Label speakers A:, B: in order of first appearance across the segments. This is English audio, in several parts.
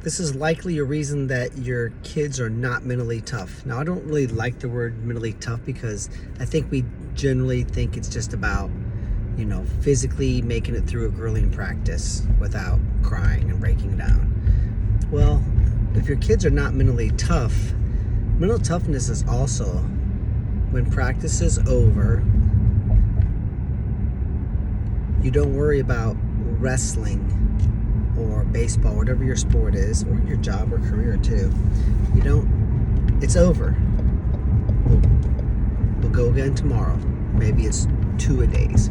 A: This is likely a reason that your kids are not mentally tough. Now, I don't really like the word mentally tough because I think we generally think it's just about, physically making it through a grueling practice without crying and breaking down. Well, if your kids are not mentally tough, mental toughness is also when practice is over, you don't worry about wrestling or baseball, whatever your sport is, or your job or career too. It's over. We'll go again tomorrow. Maybe it's 2-a-days.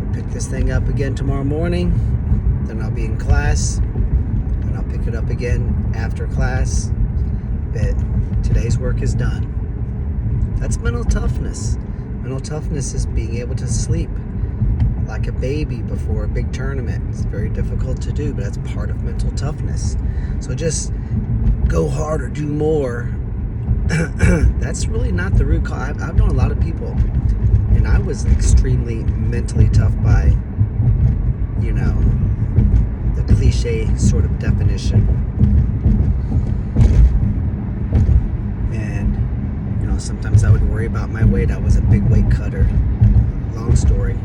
A: We'll pick this thing up again tomorrow morning. Then I'll be in class. And I'll pick it up again after class. But today's work is done. That's mental toughness. Mental toughness is being able to sleep like a baby before a big tournament. It's very difficult to do, but that's part of mental toughness. So just go harder, do more. That's really not the root cause. I've known a lot of people, and I was extremely mentally tough by, the cliche sort of definition. And, sometimes I would worry about my weight. I was a big weight cutter. Long story.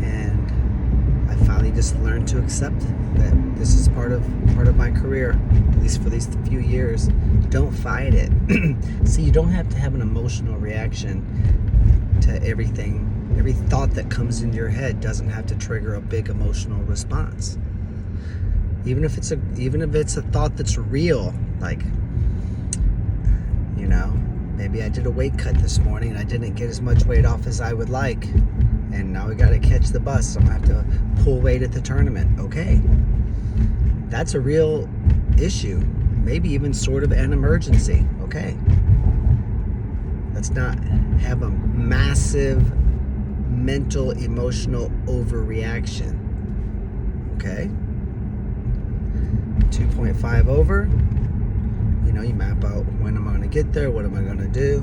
A: And I finally just learned to accept that this is part of my career, at least for these few years. Don't fight it. See, you don't have to have an emotional reaction to everything. Every thought that comes into your head doesn't have to trigger a big emotional response. Even if it's a thought that's real, like, maybe I did a weight cut this morning and I didn't get as much weight off as I would like, and now we got to catch the bus, so I'm gonna have to pull weight at the tournament. Okay, that's a real issue, maybe even sort of an emergency. Okay, let's not have a massive mental emotional overreaction. Okay, 2.5 over. You map out when am I going to get there, what am I going to do,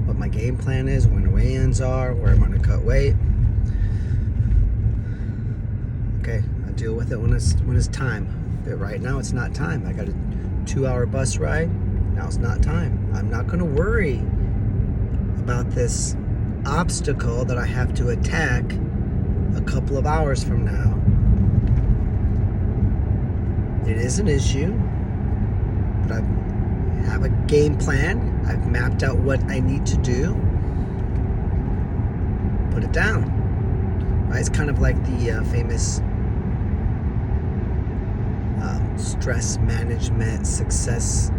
A: what my game plan is, when the weigh-ins are, where I'm going to cut weight. Okay, I deal with it when it's time. But right now it's not time. I got a 2-hour bus ride. Now it's not time. I'm not going to worry about this obstacle that I have to attack a couple of hours from now. It is an issue, but I have a game plan. I've mapped out what I need to do. Put it down. Right? It's kind of like the famous stress management success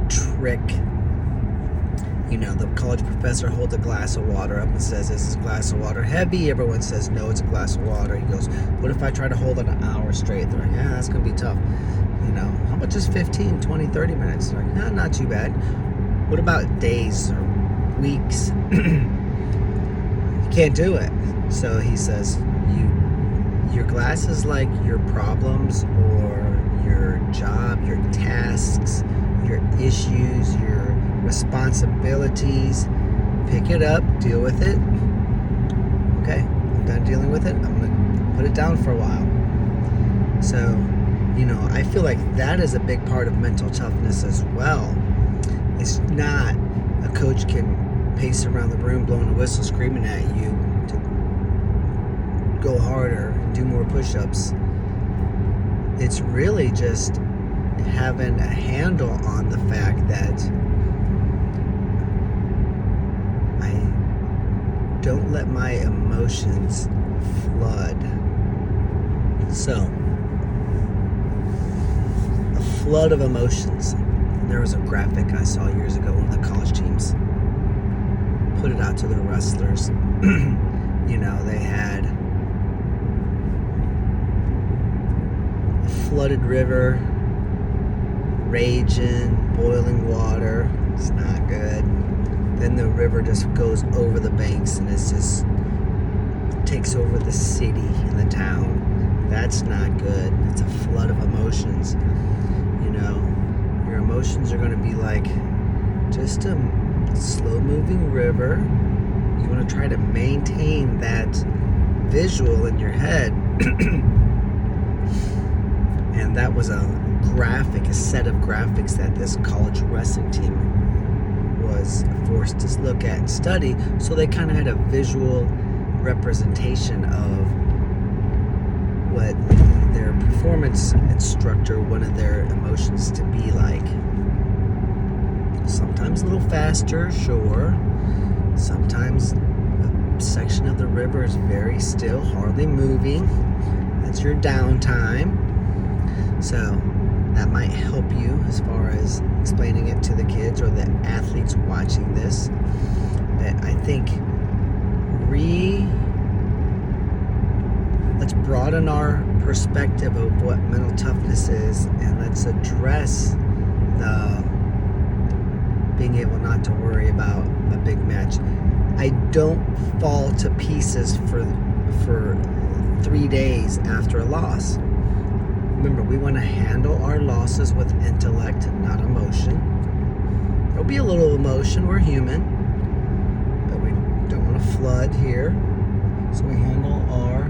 A: trick. The college professor holds a glass of water up and says, "Is this glass of water heavy?" Everyone says, "No, it's a glass of water." He goes, "What if I try to hold it an hour straight?" They're like, "Yeah, that's going to be tough." How about just 15, 20, 30 minutes? They're like, "No, not too bad." What about days or weeks? You can't do it. So he says, your glass is like your problems or your job, your tasks, your issues, your responsibilities. Pick it up, deal with it. Okay, I'm done dealing with it. I'm going to put it down for a while. So, I feel like that is a big part of mental toughness as well. It's not a coach can pace around the room, blowing a whistle, screaming at you to go harder, do more push-ups. It's really just having a handle on the fact that I don't let my emotions flood. So, flood of emotions. There was a graphic I saw years ago, one of the college teams put it out to their wrestlers. They had a flooded river, raging, boiling water. It's not good. Then the river just goes over the banks and it's just takes over the city and the town. That's not good. It's a flood of emotions. Your emotions are going to be like just a slow-moving river. You want to try to maintain that visual in your head And that was a set of graphics that this college wrestling team was forced to look at and study, so they kind of had a visual representation of what their performance instructor wanted their emotions to be like. Sometimes a little faster, sure. Sometimes a section of the river is very still, hardly moving. That's your downtime. So that might help you as far as explaining it to the kids or the athletes watching this. But I think let's broaden our perspective of what mental toughness is, and let's address the being able not to worry about a big match. I don't fall to pieces for 3 days after a loss. Remember, we want to handle our losses with intellect, not emotion. There'll be a little emotion, we're human, but we don't want to flood here. So we handle our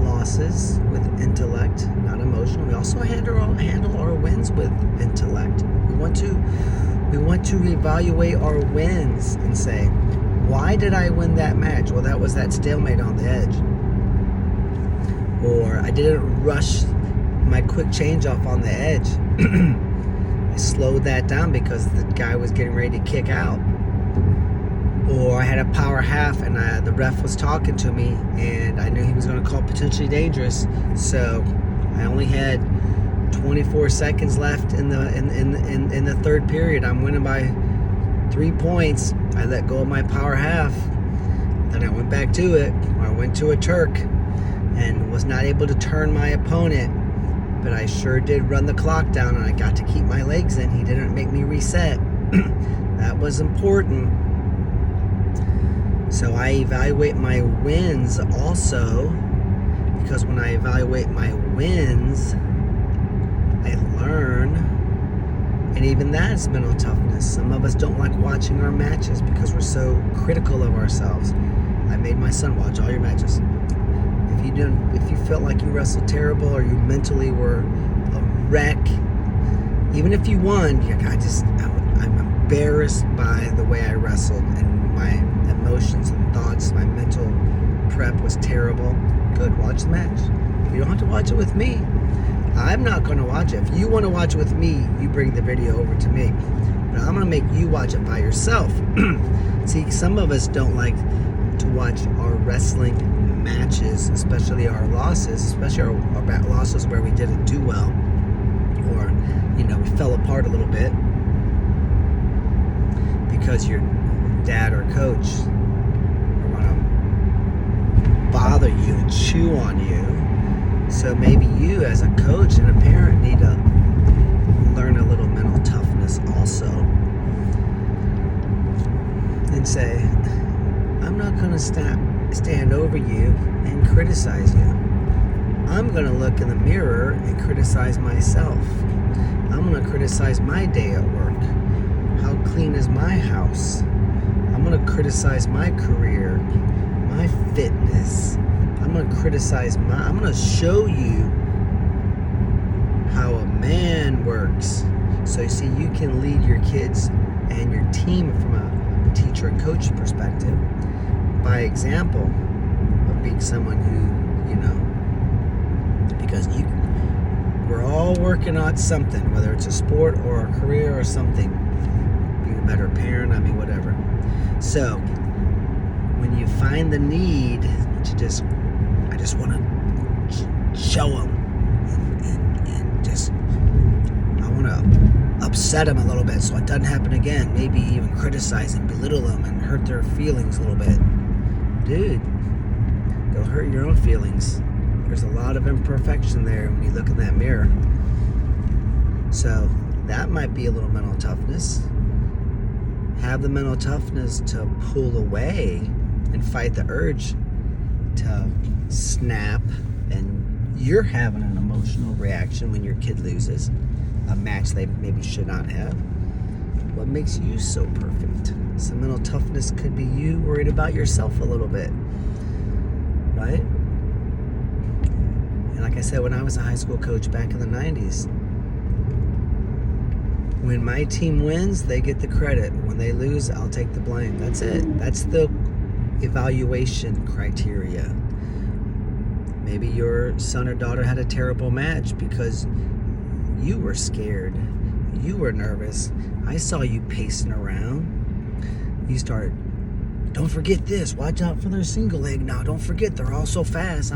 A: losses with intellect, not emotion. We also handle our wins with intellect. We want to evaluate our wins and say, why did I win that match? Well, that was that stalemate on the edge. Or I didn't rush my quick change off on the edge. I slowed that down because the guy was getting ready to kick out. Or I had a power half and the ref was talking to me and I knew he was going to call potentially dangerous. So I only had 24 seconds left in the third period. I'm winning by 3 points. I let go of my power half. Then I went back to it. I went to a Turk and was not able to turn my opponent, but I sure did run the clock down and I got to keep my legs in. He didn't make me reset. That was important. So I evaluate my wins also, because when I evaluate my wins, I learn, and even that is mental toughness. Some of us don't like watching our matches because we're so critical of ourselves. I made my son watch all your matches. If you felt like you wrestled terrible or you mentally were a wreck, even if you won, I'm embarrassed by the way I wrestled and my emotions and thoughts. My mental prep was terrible. Good, watch the match. You don't have to watch it with me. I'm not going to watch it. If you want to watch it with me, you bring the video over to me. But I'm going to make you watch it by yourself. See, some of us don't like to watch our wrestling matches, especially our losses, especially our losses where we didn't do well, or we fell apart a little bit because your dad or coach are going to bother you and chew on you. So maybe you as a coach and a parent need to learn a little mental toughness also and say, I'm not going to stand over you and criticize you. I'm going to look in the mirror and criticize myself. I'm going to criticize my day at work. How clean is my house? I'm going to criticize my career, my fitness. I'm going to show you how a man works. So you see, you can lead your kids and your team from a teacher and coach perspective by example of being someone who, because we're all working on something, whether it's a sport or a career or something, being a better parent, whatever. So when you find the need to I just want to show them and I want to upset them a little bit so it doesn't happen again, maybe even criticize and belittle them and hurt their feelings a little bit. Dude, go hurt your own feelings. There's a lot of imperfection there when you look in that mirror. So that might be a little mental toughness. Have the mental toughness to pull away and fight the urge to snap, and you're having an emotional reaction when your kid loses a match they maybe should not have. What makes you so perfect? Some mental toughness could be you worried about yourself a little bit, right? Like I said, when I was a high school coach back in the 90s, when my team wins, they get the credit. When they lose, I'll take the blame. That's it. That's the evaluation criteria. Maybe your son or daughter had a terrible match because you were scared. You were nervous. I saw you pacing around. You started, don't forget this. Watch out for their single leg now. Don't forget, they're all so fast.